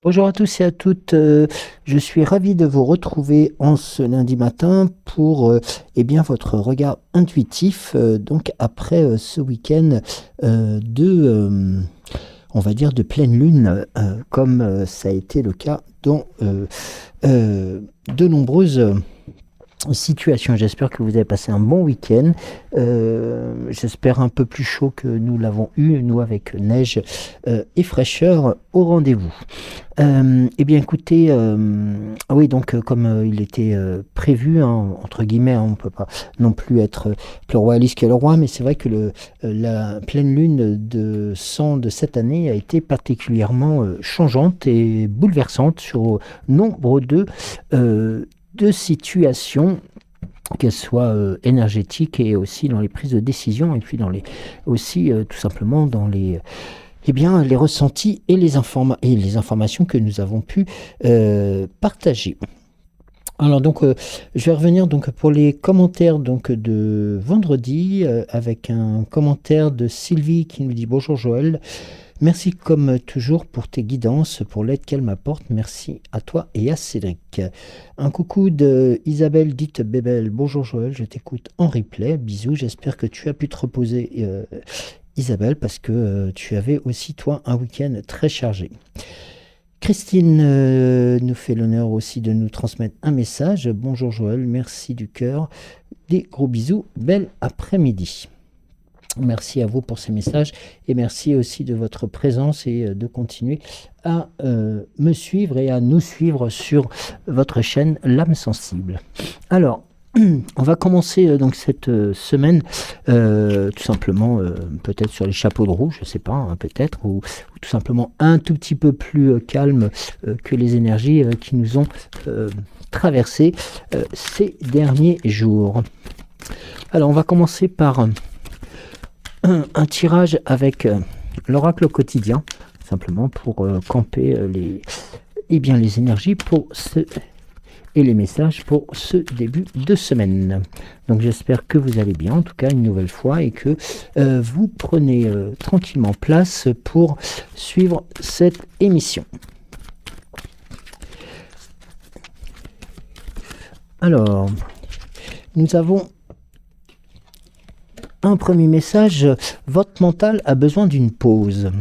Bonjour à tous et à toutes, je suis ravi de vous retrouver en ce lundi matin pour votre regard intuitif donc après ce week-end on va dire de pleine lune comme ça a été le cas dans de nombreuses situation. J'espère que vous avez passé un bon week-end. J'espère un peu plus chaud que nous l'avons eu, nous avec neige et fraîcheur au rendez-vous. Eh bien écoutez, oui donc comme il était prévu, hein, entre guillemets, hein, on ne peut pas non plus être plus royaliste que le roi, mais c'est vrai que la pleine lune de sang de cette année a été particulièrement changeante et bouleversante sur nombre de situations, qu'elles soient énergétiques et aussi dans les prises de décision, et puis aussi tout simplement dans les ressentis et les informations que nous avons pu partager. Alors donc, je vais revenir donc pour les commentaires donc de vendredi avec un commentaire de Sylvie qui nous dit bonjour Joël. Merci comme toujours pour tes guidances, pour l'aide qu'elle m'apporte. Merci à toi et à Cédric. Un coucou de Isabelle dite Bébel. Bonjour Joël, je t'écoute en replay. Bisous, j'espère que tu as pu te reposer Isabelle parce que tu avais aussi toi un week-end très chargé. Christine nous fait l'honneur aussi de nous transmettre un message. Bonjour Joël, merci du cœur. Des gros bisous, bel après-midi. Merci à vous pour ces messages et merci aussi de votre présence et de continuer à me suivre et à nous suivre sur votre chaîne L'âme sensible. Alors, on va commencer donc cette semaine tout simplement peut-être sur les chapeaux de roue, je ne sais pas, hein, peut-être, ou tout simplement un tout petit peu plus calme que les énergies qui nous ont traversé ces derniers jours. Alors, on va commencer par un tirage avec l'oracle quotidien, simplement pour camper les énergies et les messages pour ce début de semaine. Donc j'espère que vous allez bien, en tout cas une nouvelle fois, et que vous prenez tranquillement place pour suivre cette émission. Alors, nous avons un premier message, votre mental a besoin d'une pause,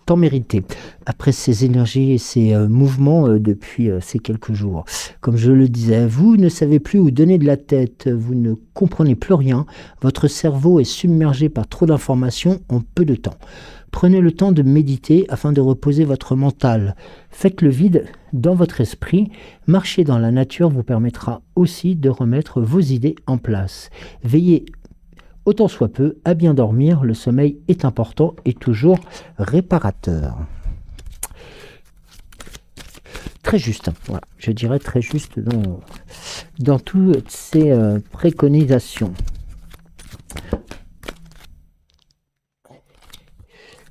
temps mérité, après ces énergies et ces mouvements depuis ces quelques jours. Comme je le disais, vous ne savez plus où donner de la tête, vous ne comprenez plus rien, votre cerveau est submergé par trop d'informations en peu de temps. Prenez le temps de méditer afin de reposer votre mental. Faites le vide dans votre esprit. Marcher dans la nature vous permettra aussi de remettre vos idées en place. Veillez autant soit peu, à bien dormir, le sommeil est important et toujours réparateur. Très juste, voilà, je dirais très juste dans toutes ces préconisations.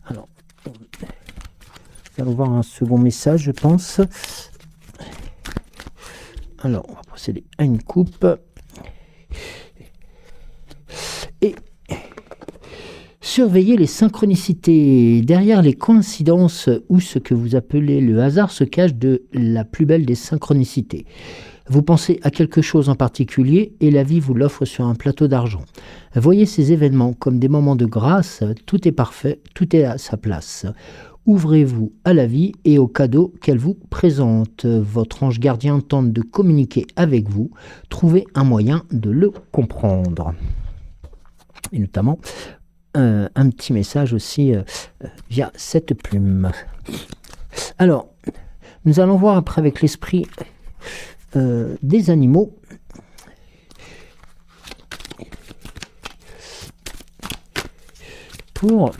Alors, nous allons voir un second message, je pense. Alors, on va procéder à une coupe. Et surveillez les synchronicités. Derrière les coïncidences ou ce que vous appelez le hasard se cache de la plus belle des synchronicités. Vous pensez à quelque chose en particulier et la vie vous l'offre sur un plateau d'argent. Voyez ces événements comme des moments de grâce, tout est parfait, tout est à sa place. Ouvrez-vous à la vie et aux cadeaux qu'elle vous présente. Votre ange gardien tente de communiquer avec vous. Trouvez un moyen de le comprendre. Et notamment un petit message aussi via cette plume. Alors, nous allons voir après avec l'esprit des animaux. Pour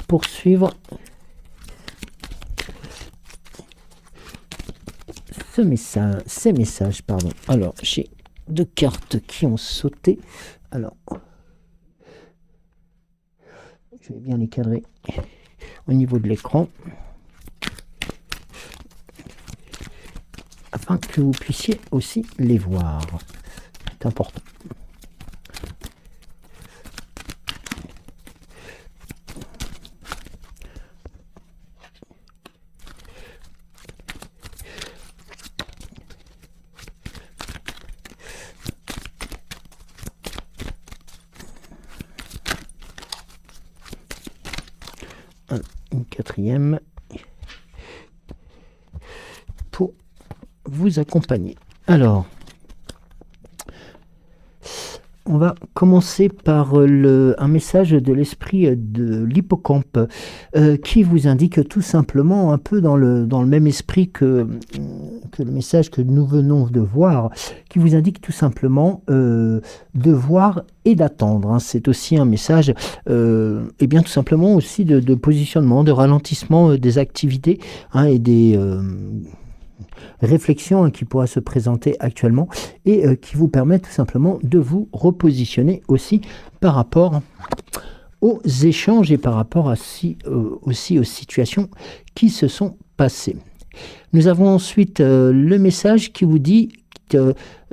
poursuivre ces messages. Pardon. Alors, j'ai deux cartes qui ont sauté. Alors, je vais bien les cadrer au niveau de l'écran afin que vous puissiez aussi les voir. C'est important. une quatrième pour vous accompagner. Alors, on va commencer par un message de l'esprit de l'hippocampe qui vous indique tout simplement, un peu dans le même esprit que le message que nous venons de voir, qui vous indique tout simplement de voir et d'attendre. C'est aussi un message et bien tout simplement aussi de positionnement, de ralentissement des activités et des réflexion qui pourra se présenter actuellement et qui vous permet tout simplement de vous repositionner aussi par rapport aux échanges et par rapport aussi aux situations qui se sont passées. Nous avons ensuite le message qui vous dit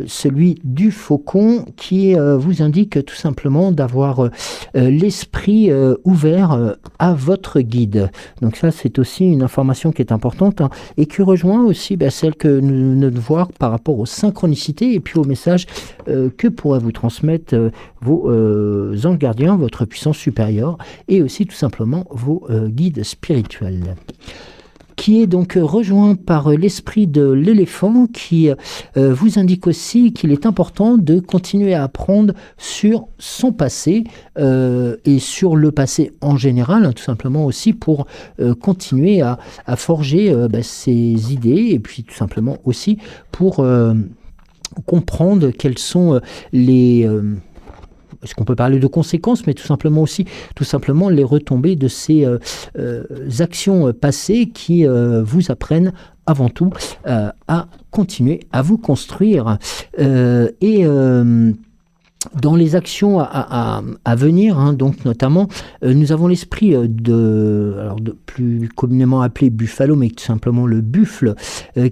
celui du faucon qui vous indique tout simplement d'avoir l'esprit ouvert à votre guide. Donc ça, c'est aussi une information qui est importante et qui rejoint aussi celle que nous venons de voir par rapport aux synchronicités et puis aux messages que pourraient vous transmettre vos anges gardiens, votre puissance supérieure et aussi tout simplement vos guides spirituels, qui est donc rejoint par l'esprit de l'éléphant qui vous indique aussi qu'il est important de continuer à apprendre sur son passé et sur le passé en général, tout simplement aussi pour continuer à forger ses idées et puis tout simplement aussi pour comprendre quelles sont les... Est-ce qu'on peut parler de conséquences, mais tout simplement les retombées de ces actions passées qui vous apprennent avant tout à continuer à vous construire. Dans les actions à venir, donc notamment, nous avons l'esprit de plus communément appelé buffalo, mais tout simplement le buffle,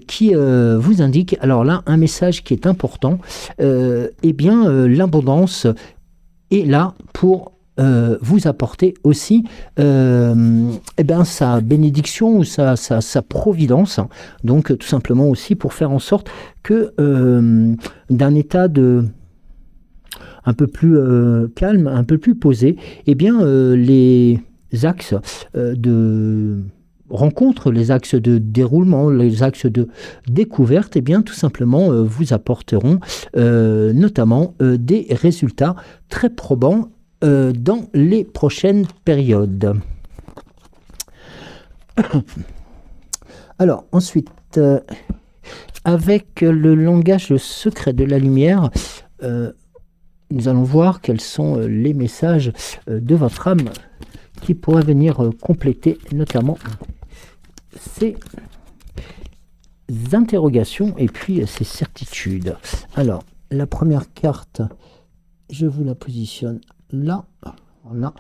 qui vous indique, alors là, un message qui est important, l'abondance est là pour vous apporter aussi sa bénédiction ou sa providence. Donc tout simplement aussi pour faire en sorte que d'un état un peu plus calme, un peu plus posé, les axes de rencontres, les axes de déroulement, les axes de découverte, tout simplement vous apporteront notamment des résultats très probants dans les prochaines périodes. Alors ensuite, avec le langage secret de la lumière, nous allons voir quels sont les messages de votre âme qui pourraient venir compléter notamment ces interrogations et puis ces certitudes. Alors, la première carte, je vous la positionne là. Voilà.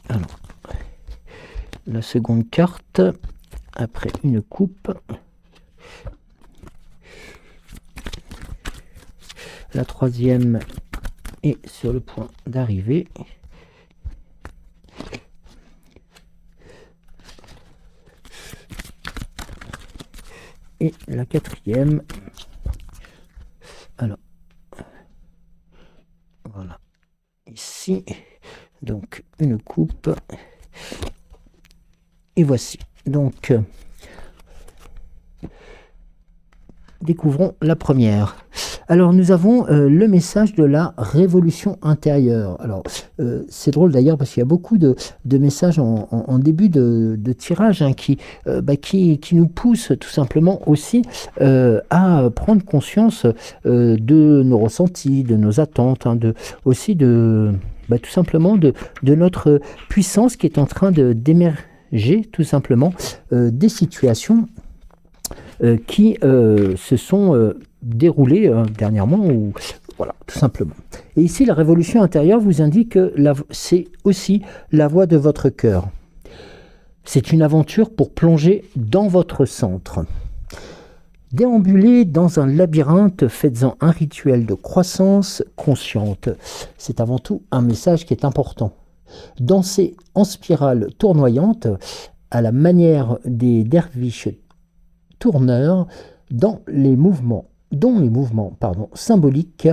Alors, la seconde carte, après une coupe. La troisième est sur le point d'arriver. Et la quatrième. Alors, voilà. Ici, donc une coupe. Et voici. Donc, découvrons la première. Alors nous avons le message de la révolution intérieure. Alors c'est drôle d'ailleurs parce qu'il y a beaucoup de messages en début de tirage qui nous poussent tout simplement aussi à prendre conscience de nos ressentis, de nos attentes, aussi tout simplement de notre puissance qui est en train d'émerger tout simplement des situations qui se sont déroulées dernièrement, voilà, tout simplement. Et ici, la révolution intérieure vous indique que c'est aussi la voie de votre cœur. C'est une aventure pour plonger dans votre centre. Déambuler dans un labyrinthe, faites-en un rituel de croissance consciente. C'est avant tout un message qui est important. Danser en spirale tournoyante, à la manière des derviches tourneurs, dans les mouvements dont les mouvements symboliques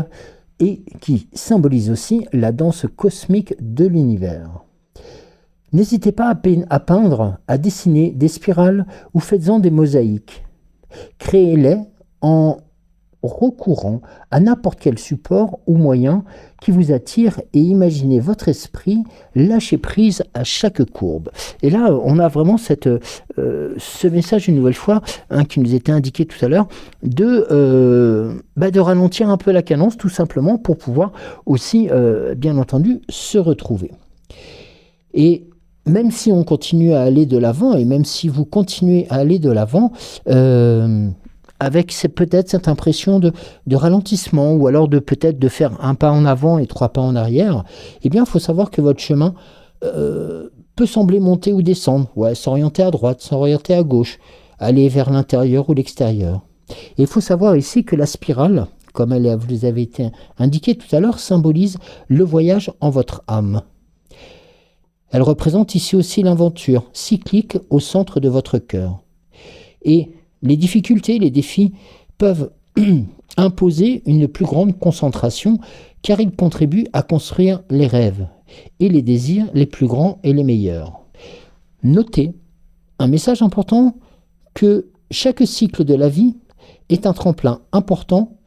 et qui symbolisent aussi la danse cosmique de l'univers. N'hésitez pas à peindre, à dessiner des spirales ou faites-en des mosaïques. Créez-les en recourant à n'importe quel support ou moyen qui vous attire et imaginez votre esprit lâcher prise à chaque courbe. Et là, on a vraiment ce message une nouvelle fois qui nous était indiqué tout à l'heure de ralentir un peu la cadence tout simplement pour pouvoir aussi, bien entendu, se retrouver. Et même si on continue à aller de l'avant et même si vous continuez à aller de l'avant, avec peut-être cette impression de ralentissement ou alors peut-être de faire un pas en avant et 3 pas en arrière, eh bien, il faut savoir que votre chemin peut sembler monter ou descendre, s'orienter à droite, s'orienter à gauche, aller vers l'intérieur ou l'extérieur. Et il faut savoir ici que la spirale, comme elle vous avait été indiquée tout à l'heure, symbolise le voyage en votre âme. Elle représente ici aussi l'aventure cyclique au centre de votre cœur. Et les difficultés, les défis peuvent imposer une plus grande concentration car ils contribuent à construire les rêves et les désirs les plus grands et les meilleurs. Notez un message important que chaque cycle de la vie est un tremplin important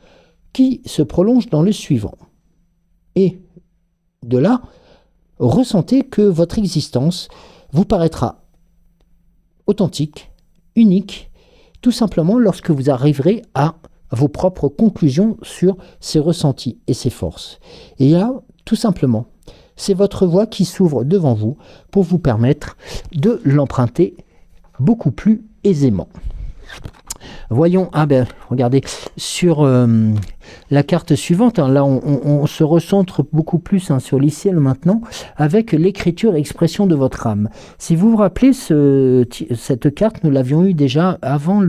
qui se prolonge dans le suivant. Et de là, ressentez que votre existence vous paraîtra authentique, unique, tout simplement lorsque vous arriverez à vos propres conclusions sur ces ressentis et ces forces. Et là, tout simplement, c'est votre voie qui s'ouvre devant vous pour vous permettre de l'emprunter beaucoup plus aisément. Voyons, regardez, sur la carte suivante, là on se recentre beaucoup plus sur l'iciel maintenant, avec l'écriture et expression de votre âme. Si vous vous rappelez, cette carte, nous l'avions eue déjà avant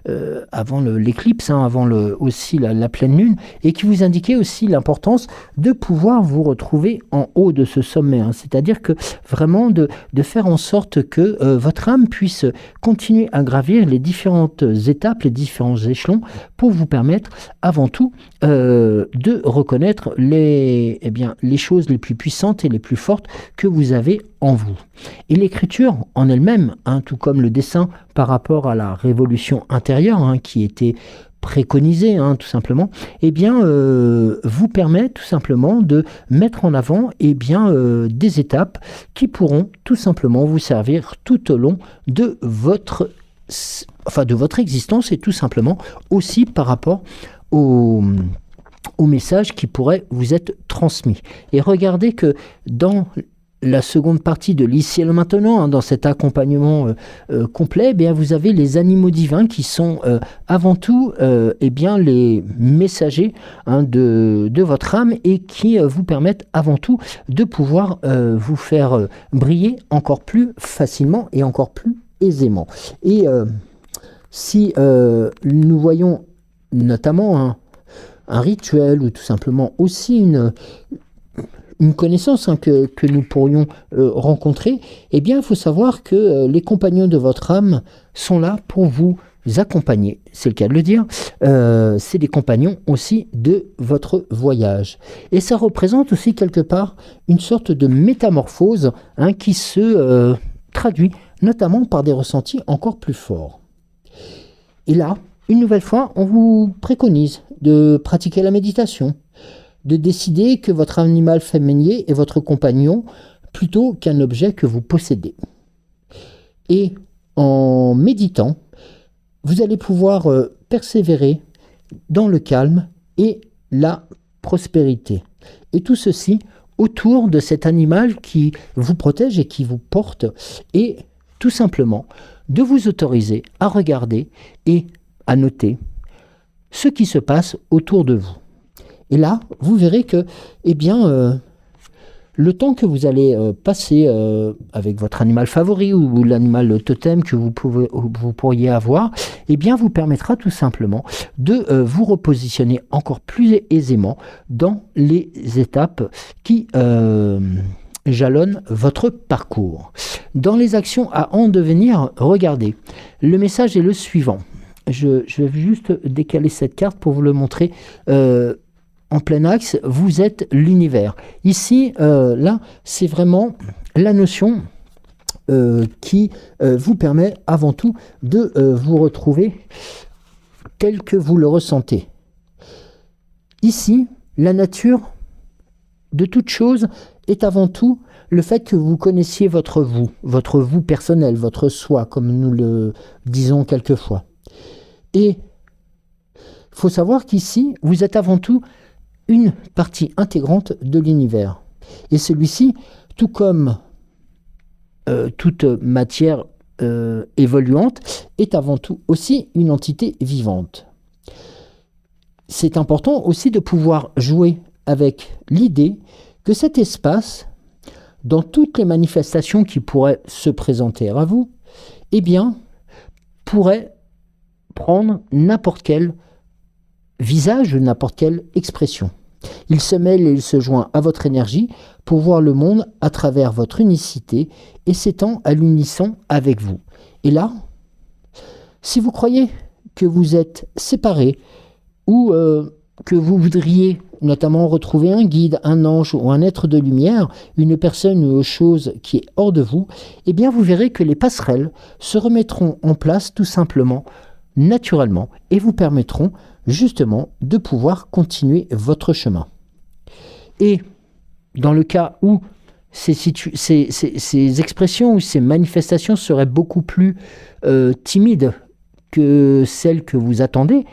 l'éclipse, avant aussi la pleine lune, et qui vous indiquait aussi l'importance de pouvoir vous retrouver en haut de ce sommet, c'est-à-dire que vraiment de faire en sorte que votre âme puisse continuer à gravir les différentes étapes, les différents échelons, pour vous permettre avant tout de reconnaître les choses les plus puissantes et les plus fortes que vous avez en vous. Et l'écriture en elle-même, tout comme le dessin par rapport à la révolution intérieure qui était préconisée tout simplement, vous permet tout simplement de mettre en avant des étapes qui pourront tout simplement vous servir tout au long de votre existence et tout simplement aussi par rapport au message qui pourrait vous être transmis. Et regardez que dans la seconde partie de l'Ici et le Maintenant, dans cet accompagnement complet, vous avez les animaux divins qui sont avant tout les messagers de votre âme et qui vous permettent avant tout de pouvoir vous faire briller encore plus facilement et encore plus aisément. Et si nous voyons notamment un rituel ou tout simplement aussi une connaissance que nous pourrions rencontrer, il faut savoir que les compagnons de votre âme sont là pour vous accompagner, c'est le cas de le dire, c'est des compagnons aussi de votre voyage. Et ça représente aussi quelque part une sorte de métamorphose qui se traduit notamment par des ressentis encore plus forts. Et là, une nouvelle fois, on vous préconise de pratiquer la méditation, de décider que votre animal familier est votre compagnon plutôt qu'un objet que vous possédez. Et en méditant, vous allez pouvoir persévérer dans le calme et la prospérité. Et tout ceci autour de cet animal qui vous protège et qui vous porte, et tout simplement de vous autoriser à regarder et à noter ce qui se passe autour de vous. Et là, vous verrez que, le temps que vous allez passer avec votre animal favori ou l'animal totem que vous pourriez avoir, vous permettra tout simplement de vous repositionner encore plus aisément dans les étapes qui jalonnent votre parcours. Dans les actions à en devenir, regardez, le message est le suivant. je vais juste décaler cette carte pour vous le montrer en plein axe. Vous êtes l'univers. Ici, là, c'est vraiment la notion qui vous permet avant tout de vous retrouver tel que vous le ressentez. Ici, la nature de toute chose est avant tout le fait que vous connaissiez votre vous personnel, votre soi, comme nous le disons quelquefois. Et il faut savoir qu'ici, vous êtes avant tout une partie intégrante de l'univers. Et celui-ci, tout comme toute matière évoluante, est avant tout aussi une entité vivante. C'est important aussi de pouvoir jouer avec l'idée que cet espace, dans toutes les manifestations qui pourraient se présenter à vous, eh bien, pourrait prendre n'importe quel visage, n'importe quelle expression. Il se mêle et il se joint à votre énergie pour voir le monde à travers votre unicité et s'étend à l'unisson avec vous. Et là, si vous croyez que vous êtes séparés ou que vous voudriez notamment retrouver un guide, un ange ou un être de lumière, une personne ou chose qui est hors de vous, eh bien vous verrez que les passerelles se remettront en place tout simplement, naturellement, et vous permettront justement de pouvoir continuer votre chemin. Et dans le cas où ces expressions ou ces manifestations seraient beaucoup plus timides que celles que vous attendez,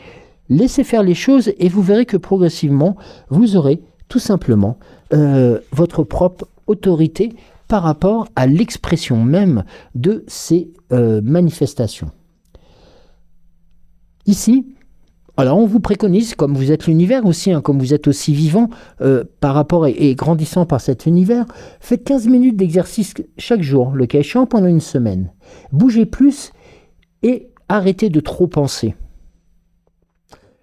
laissez faire les choses et vous verrez que progressivement, vous aurez tout simplement votre propre autorité par rapport à l'expression même de ces manifestations. Ici, alors on vous préconise, comme vous êtes l'univers aussi, comme vous êtes aussi vivant par rapport et grandissant par cet univers, faites 15 minutes d'exercice chaque jour, le cas échéant pendant une semaine. Bougez plus et arrêtez de trop penser.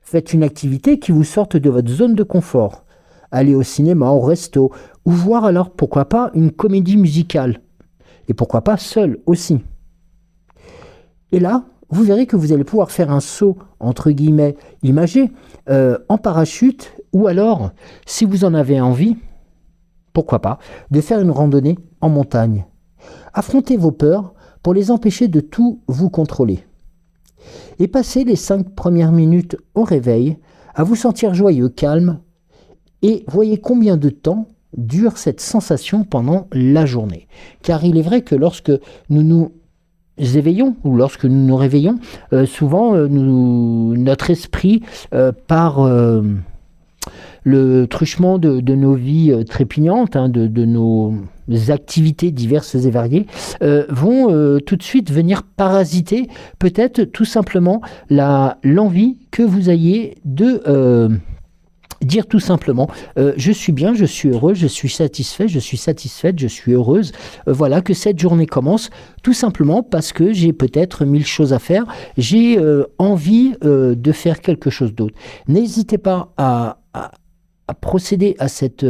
Faites une activité qui vous sorte de votre zone de confort. Allez au cinéma, au resto, ou voir alors pourquoi pas une comédie musicale. Et pourquoi pas seul aussi. Et là, vous verrez que vous allez pouvoir faire un saut, entre guillemets, imagé, en parachute, ou alors, si vous en avez envie, pourquoi pas, de faire une randonnée en montagne. Affrontez vos peurs pour les empêcher de tout vous contrôler. Et passez les 5 premières minutes au réveil à vous sentir joyeux, calme, et voyez combien de temps dure cette sensation pendant la journée. Car il est vrai que lorsque nous nous éveillons ou lorsque nous nous réveillons, souvent notre esprit par le truchement de nos vies trépignantes, de nos activités diverses et variées, vont tout de suite venir parasiter peut-être tout simplement l'envie que vous ayez de dire tout simplement je suis bien, je suis heureux, je suis satisfait, je suis satisfaite, je suis heureuse. Voilà, que cette journée commence tout simplement parce que j'ai peut-être 1000 choses à faire, j'ai envie de faire quelque chose d'autre. N'hésitez pas à procéder à cette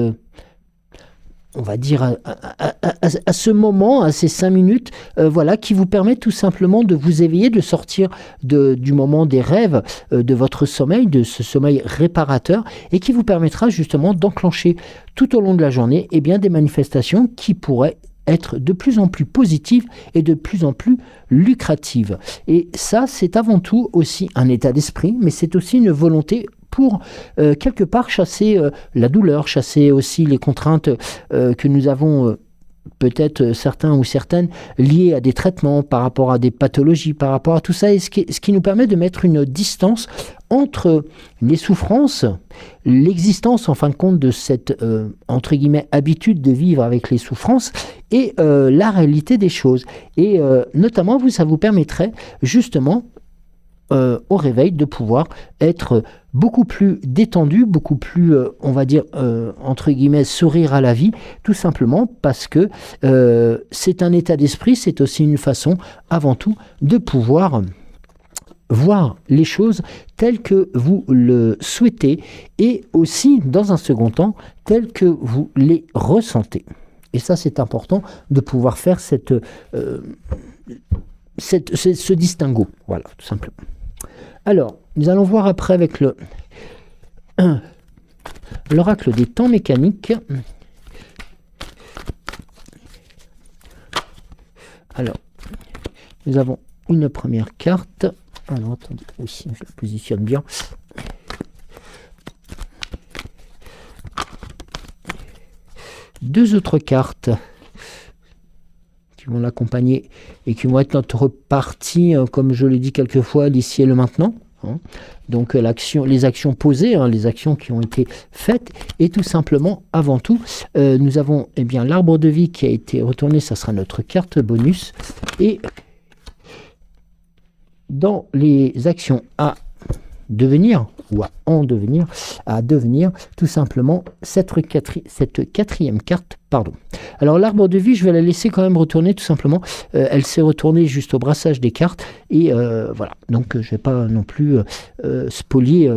on va dire à ce moment, à ces 5 minutes, voilà, qui vous permet tout simplement de vous éveiller, de sortir du moment des rêves, de votre sommeil, de ce sommeil réparateur, et qui vous permettra justement d'enclencher tout au long de la journée des manifestations qui pourraient être de plus en plus positives et de plus en plus lucratives. Et ça, c'est avant tout aussi un état d'esprit, mais c'est aussi une volonté pour quelque part chasser la douleur, chasser aussi les contraintes que nous avons peut-être certains ou certaines liées à des traitements, par rapport à des pathologies, par rapport à tout ça, et ce qui nous permet de mettre une distance entre les souffrances, l'existence en fin de compte de cette entre guillemets habitude de vivre avec les souffrances et la réalité des choses. Et notamment, ça vous permettrait justement au réveil de pouvoir être beaucoup plus détendu, beaucoup plus, on va dire, entre guillemets, sourire à la vie, tout simplement parce que c'est un état d'esprit, c'est aussi une façon, avant tout, de pouvoir voir les choses telles que vous le souhaitez et aussi, dans un second temps, telles que vous les ressentez. Et ça, c'est important de pouvoir faire ce distinguo, voilà, tout simplement. Alors, nous allons voir après avec l'oracle des temps mécaniques. Alors, nous avons une première carte. Alors, attendez, aussi, je la positionne bien. Deux autres cartes qui vont l'accompagner et qui vont être notre partie, comme je l'ai dit quelquefois, l'ici et le maintenant. Donc les actions posées, les actions qui ont été faites, et tout simplement, avant tout, nous avons bien l'arbre de vie qui a été retourné, ça sera notre carte bonus, et dans les actions à devenir, ou à devenir, tout simplement, cette quatrième carte, pardon. Alors l'arbre de vie, je vais la laisser quand même retourner, tout simplement. Elle s'est retournée juste au brassage des cartes, et voilà. Donc je ne vais pas non plus spolier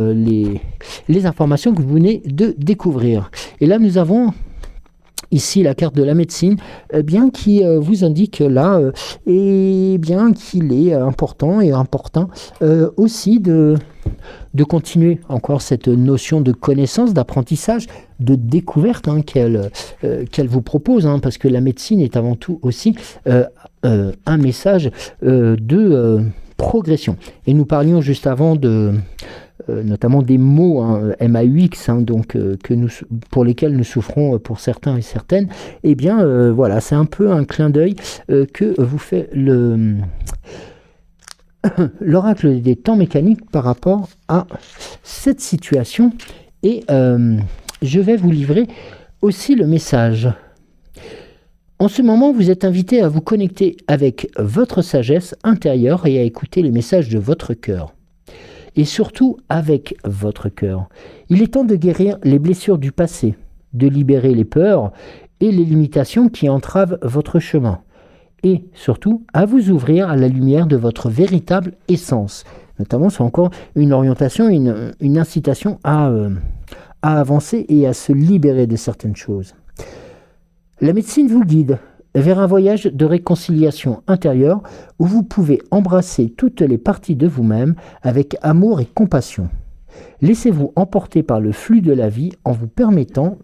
les informations que vous venez de découvrir. Et là, nous avons ici la carte de la médecine, bien qui vous indique là, et bien qu'il est important et important aussi de continuer encore cette notion de connaissance, d'apprentissage, de découverte qu'elle vous propose, parce que la médecine est avant tout aussi un message de progression. Et nous parlions juste avant notamment des mots MAUX, donc pour lesquels nous souffrons pour certains et certaines. Eh bien, voilà, c'est un peu un clin d'œil que vous fait l'oracle des temps mécaniques par rapport à cette situation. Et je vais vous livrer aussi le message. En ce moment, vous êtes invité à vous connecter avec votre sagesse intérieure et à écouter les messages de votre cœur. Et surtout avec votre cœur. Il est temps de guérir les blessures du passé, de libérer les peurs et les limitations qui entravent votre chemin. Et surtout, à vous ouvrir à la lumière de votre véritable essence. Notamment, c'est encore une orientation, une incitation à avancer et à se libérer de certaines choses. La médecine vous guide vers un voyage de réconciliation intérieure où vous pouvez embrasser toutes les parties de vous-même avec amour et compassion. Laissez-vous emporter par le flux de la vie en vous permettant,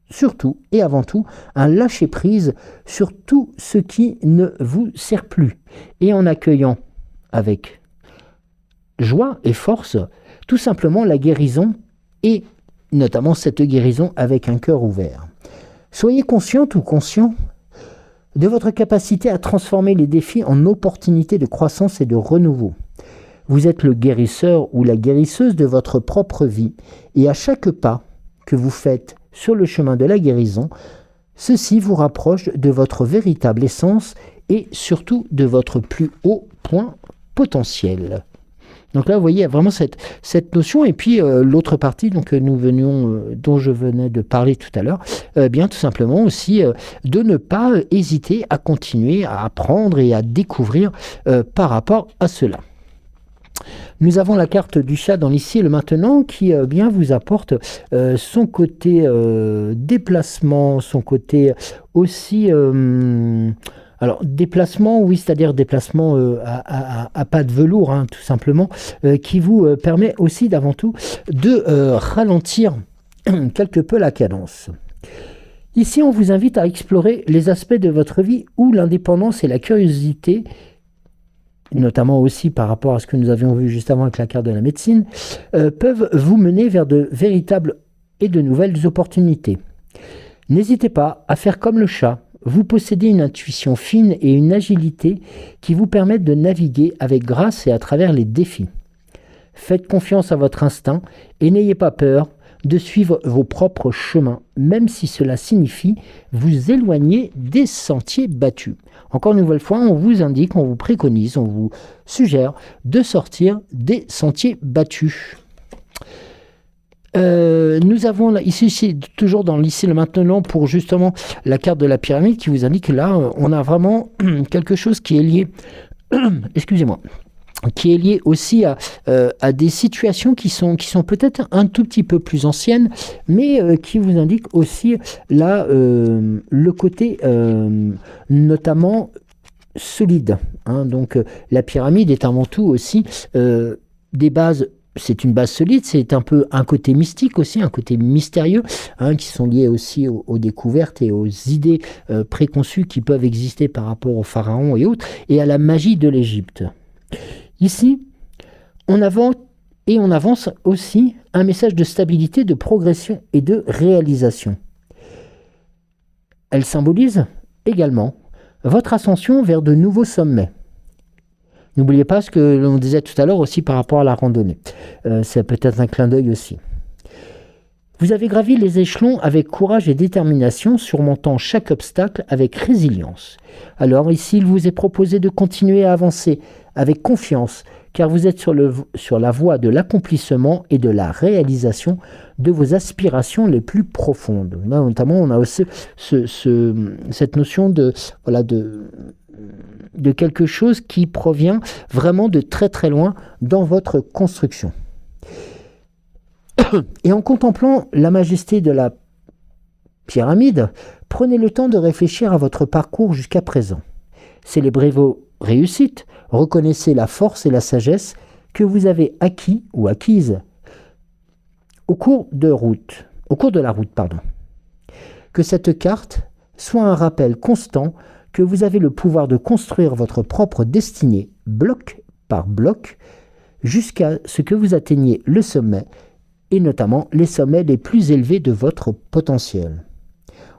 surtout et avant tout, un lâcher-prise sur tout ce qui ne vous sert plus et en accueillant avec joie et force tout simplement la guérison et notamment cette guérison avec un cœur ouvert. Soyez consciente ou conscient de votre capacité à transformer les défis en opportunités de croissance et de renouveau. Vous êtes le guérisseur ou la guérisseuse de votre propre vie et à chaque pas que vous faites sur le chemin de la guérison, ceci vous rapproche de votre véritable essence et surtout de votre plus haut point potentiel. Donc là, vous voyez, il y a vraiment cette notion. Et puis, l'autre partie dont je venais de parler tout à l'heure, bien tout simplement aussi de ne pas hésiter à continuer à apprendre et à découvrir par rapport à cela. Nous avons la carte du chat dans l'ici et le maintenant qui bien vous apporte son côté déplacement, son côté aussi... alors, déplacement, oui, c'est-à-dire déplacement à pas de velours, tout simplement, qui vous permet aussi d'avant tout de ralentir quelque peu la cadence. Ici, on vous invite à explorer les aspects de votre vie où l'indépendance et la curiosité, notamment aussi par rapport à ce que nous avions vu juste avant avec la carte de la médecine, peuvent vous mener vers de véritables et de nouvelles opportunités. N'hésitez pas à faire comme le chat. Vous possédez une intuition fine et une agilité qui vous permettent de naviguer avec grâce et à travers les défis. Faites confiance à votre instinct et n'ayez pas peur de suivre vos propres chemins, même si cela signifie vous éloigner des sentiers battus. Encore une nouvelle fois, on vous indique, on vous préconise, on vous suggère de sortir des sentiers battus. Nous avons ici toujours dans l'ici le maintenant pour justement la carte de la pyramide qui vous indique que là on a vraiment quelque chose qui est lié excusez-moi, qui est lié aussi à des situations qui sont peut-être un tout petit peu plus anciennes, mais qui vous indique aussi là le côté notamment solide, donc la pyramide est avant tout aussi des bases. C'est une base solide, c'est un peu un côté mystique aussi, un côté mystérieux, hein, qui sont liés aussi aux découvertes et aux idées préconçues qui peuvent exister par rapport aux pharaons et autres, et à la magie de l'Égypte. Ici, on avance aussi un message de stabilité, de progression et de réalisation. Elle symbolise également votre ascension vers de nouveaux sommets. N'oubliez pas ce que l'on disait tout à l'heure aussi par rapport à la randonnée. C'est peut-être un clin d'œil aussi. Vous avez gravi les échelons avec courage et détermination, surmontant chaque obstacle avec résilience. Alors ici, il vous est proposé de continuer à avancer avec confiance, car vous êtes sur la voie de l'accomplissement et de la réalisation de vos aspirations les plus profondes. Là, notamment, on a aussi cette notion de quelque chose qui provient vraiment de très très loin dans votre construction. Et en contemplant la majesté de la pyramide, prenez le temps de réfléchir à votre parcours jusqu'à présent. Célébrez vos réussites, reconnaissez la force et la sagesse que vous avez acquis ou acquises au cours de la route. Que cette carte soit un rappel constant que vous avez le pouvoir de construire votre propre destinée, bloc par bloc, jusqu'à ce que vous atteigniez le sommet, et notamment les sommets les plus élevés de votre potentiel.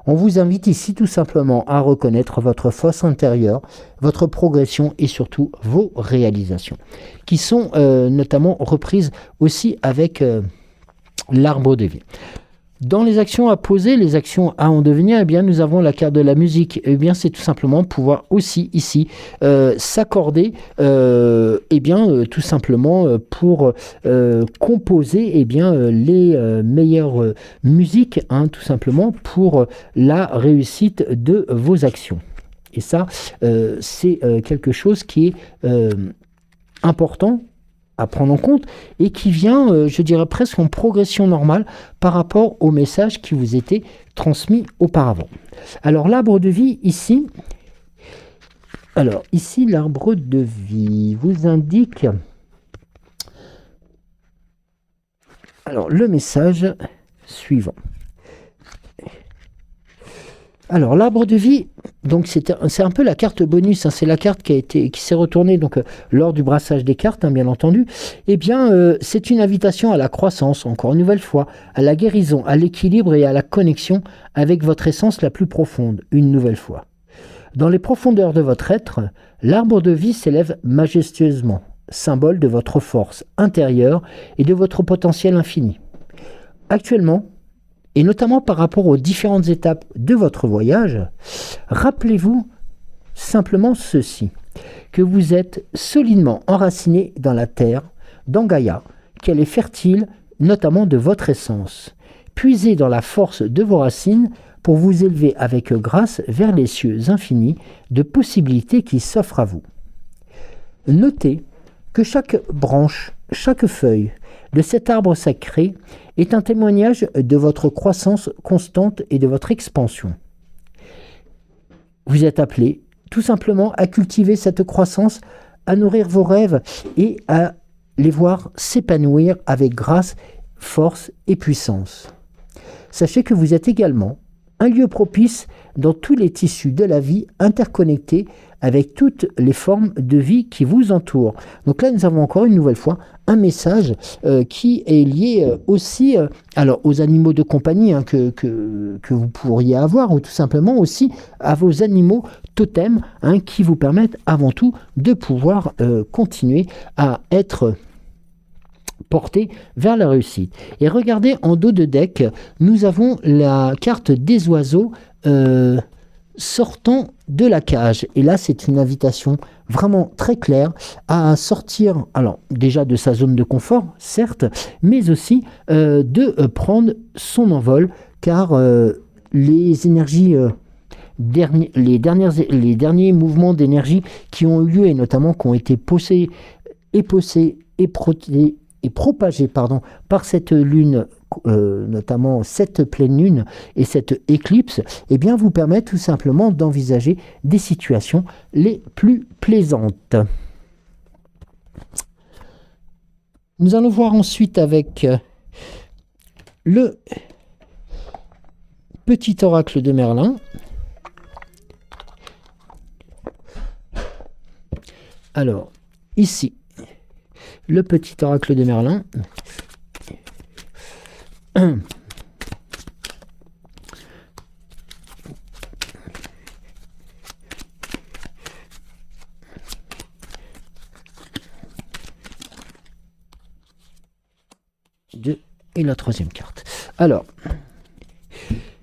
On vous invite ici tout simplement à reconnaître votre force intérieure, votre progression et surtout vos réalisations, qui sont notamment reprises aussi avec l'arbre de vie. Dans les actions à poser, les actions à en devenir, eh bien, nous avons la carte de la musique. Eh bien, c'est tout simplement pouvoir aussi ici s'accorder, tout simplement pour composer les meilleures musiques, hein, tout simplement pour la réussite de vos actions. Et ça, c'est quelque chose qui est important à prendre en compte et qui vient, je dirais presque en progression normale par rapport au message qui vous était transmis auparavant. Alors l'arbre de vie ici, l'arbre de vie vous indique le message suivant. Alors l'arbre de vie, donc c'est un peu la carte bonus, hein, c'est la carte qui s'est retournée donc lors du brassage des cartes, hein, bien entendu. Eh bien, c'est une invitation à la croissance, encore une nouvelle fois, à la guérison, à l'équilibre et à la connexion avec votre essence la plus profonde, une nouvelle fois. Dans les profondeurs de votre être, l'arbre de vie s'élève majestueusement, symbole de votre force intérieure et de votre potentiel infini. Actuellement, et notamment par rapport aux différentes étapes de votre voyage, rappelez-vous simplement ceci, que vous êtes solidement enraciné dans la terre, dans Gaïa, qu'elle est fertile, notamment de votre essence. Puisez dans la force de vos racines pour vous élever avec grâce vers les cieux infinis de possibilités qui s'offrent à vous. Notez que chaque branche, chaque feuille de cet arbre sacré est un témoignage de votre croissance constante et de votre expansion. Vous êtes appelé tout simplement à cultiver cette croissance, à nourrir vos rêves et à les voir s'épanouir avec grâce, force et puissance. Sachez que vous êtes également un lieu propice dans tous les tissus de la vie interconnectés avec toutes les formes de vie qui vous entourent. Donc là, nous avons encore une nouvelle fois un message qui est lié aussi aux animaux de compagnie que vous pourriez avoir, ou tout simplement aussi à vos animaux totems qui vous permettent avant tout de pouvoir continuer à être porté vers la réussite. Et regardez, en dos de deck, nous avons la carte des oiseaux sortant de la cage. Et là, c'est une invitation vraiment très claire à sortir, alors déjà de sa zone de confort, certes, mais aussi de prendre son envol, car les énergies les derniers mouvements d'énergie qui ont eu lieu et notamment qui ont été poussés et propagés par cette lune, notamment cette pleine lune et cette éclipse, eh bien vous permet tout simplement d'envisager des situations les plus plaisantes. Nous allons voir ensuite avec le petit oracle de Merlin. Alors, ici, le petit oracle de Merlin. Et la troisième carte. Alors,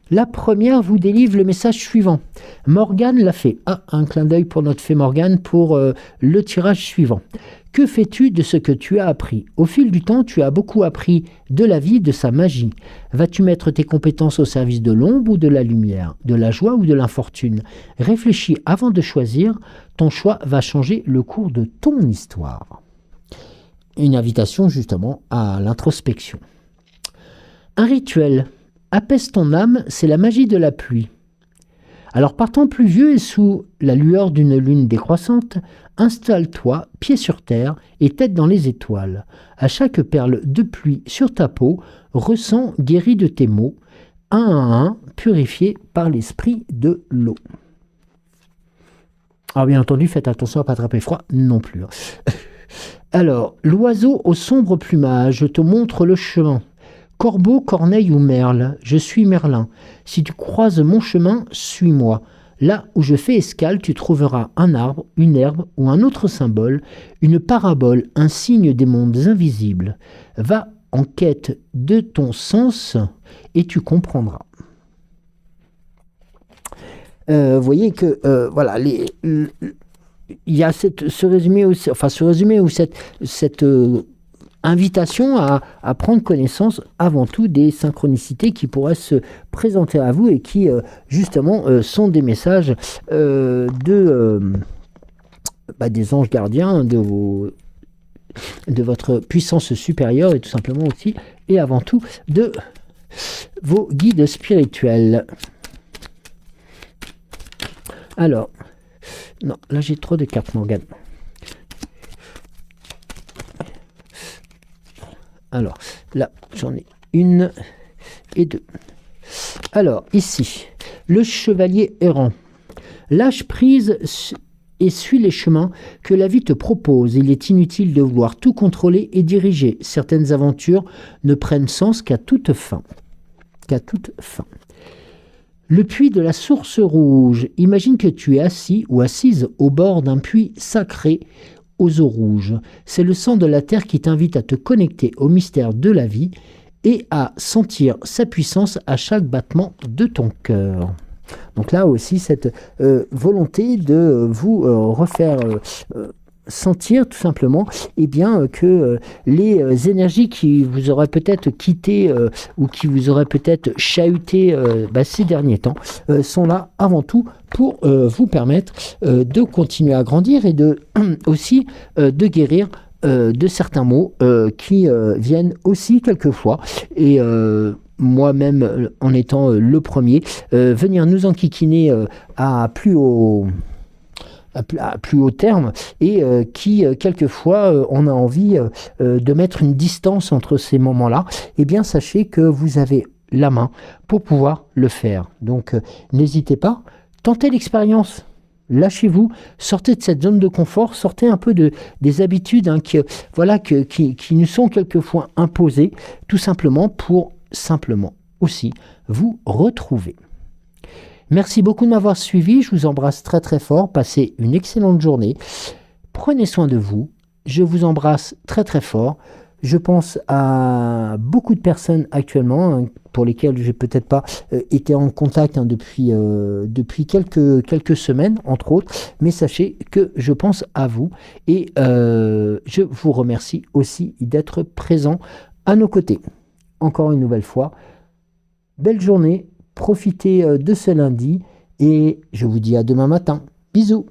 la première vous délivre le message suivant. Morgane l'a fait. Ah, un clin d'œil pour notre fée Morgane pour le tirage suivant. Que fais-tu de ce que tu as appris? Au fil du temps, tu as beaucoup appris de la vie, de sa magie. Vas-tu mettre tes compétences au service de l'ombre ou de la lumière, de la joie ou de l'infortune? Réfléchis avant de choisir. Ton choix va changer le cours de ton histoire. Une invitation justement à l'introspection. Un rituel. Apaise ton âme, c'est la magie de la pluie. Alors par temps pluvieux et sous la lueur d'une lune décroissante, installe-toi, pied sur terre et tête dans les étoiles. À chaque perle de pluie sur ta peau, ressens guéri de tes maux, un à un, purifié par l'esprit de l'eau. Alors bien entendu, faites attention à ne pas attraper froid non plus. Alors, l'oiseau au sombre plumage te montre le chemin. Corbeau, corneille ou merle, je suis Merlin. Si tu croises mon chemin, suis-moi. Là où je fais escale, tu trouveras un arbre, une herbe ou un autre symbole, une parabole, un signe des mondes invisibles. Va en quête de ton sens et tu comprendras. Vous voyez que voilà, il y a ce résumé ou cette invitation à prendre connaissance avant tout des synchronicités qui pourraient se présenter à vous et qui justement sont des messages des anges gardiens, de votre puissance supérieure et tout simplement aussi et avant tout de vos guides spirituels. Alors, non, là j'ai trop de cartes Morgane. Alors, là, j'en ai une et deux. Alors, ici, le chevalier errant. Lâche prise et suis les chemins que la vie te propose. Il est inutile de vouloir tout contrôler et diriger. Certaines aventures ne prennent sens qu'à toute fin. Le puits de la source rouge. Imagine que tu es assis ou assise au bord d'un puits sacré aux eaux rouges. C'est le sang de la terre qui t'invite à te connecter au mystère de la vie et à sentir sa puissance à chaque battement de ton cœur. Donc là aussi, cette volonté de vous refaire sentir tout simplement que les énergies qui vous auraient peut-être quitté ou qui vous auraient peut-être chahuté ces derniers temps sont là avant tout pour vous permettre de continuer à grandir et de aussi de guérir de certains maux qui viennent aussi quelquefois et moi-même en étant le premier venir nous enquiquiner à plus haut terme et qui quelquefois on a envie de mettre une distance entre ces moments-là, eh bien sachez que vous avez la main pour pouvoir le faire. Donc n'hésitez pas, tentez l'expérience. Lâchez-vous, sortez de cette zone de confort, sortez un peu des habitudes qui nous sont quelquefois imposées, tout simplement pour aussi vous retrouver. Merci beaucoup de m'avoir suivi, je vous embrasse très très fort, passez une excellente journée, prenez soin de vous, je vous embrasse très très fort, je pense à beaucoup de personnes actuellement pour lesquelles je n'ai peut-être pas été en contact depuis quelques semaines entre autres, mais sachez que je pense à vous et je vous remercie aussi d'être présent à nos côtés. Encore une nouvelle fois, belle journée. Profitez de ce lundi et je vous dis à demain matin. Bisous.